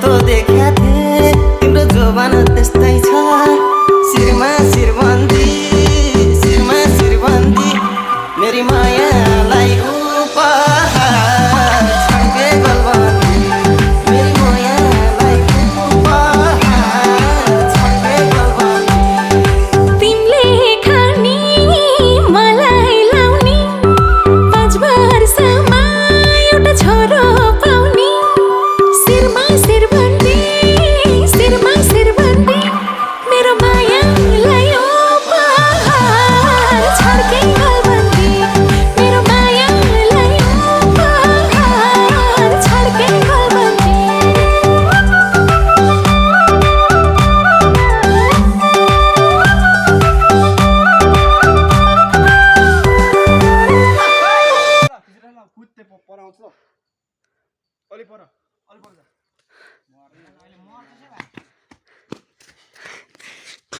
तिम्रो देखा थिए तिम्रो जोबान त्यस्तै छ शिरमा शिरबन्दी शिरमा शिरबन्दी मेरी मायालाई उपहार छड्के गलबन्दी मेरी मायालाई उपहार छड्के गलबन्दी तिमीले खानी मलाई लाउने 5 वर्षमा एउटा छोरो पाउने शिरमा शिरबन्दी शिरमा शिरबन्दी मेरो मायालाई उपहार छड्के गलबन्दी मेरो मायालाई उपहार छड्के गलबन्दी कुद्दै पराउँछ अलि पर अलि पर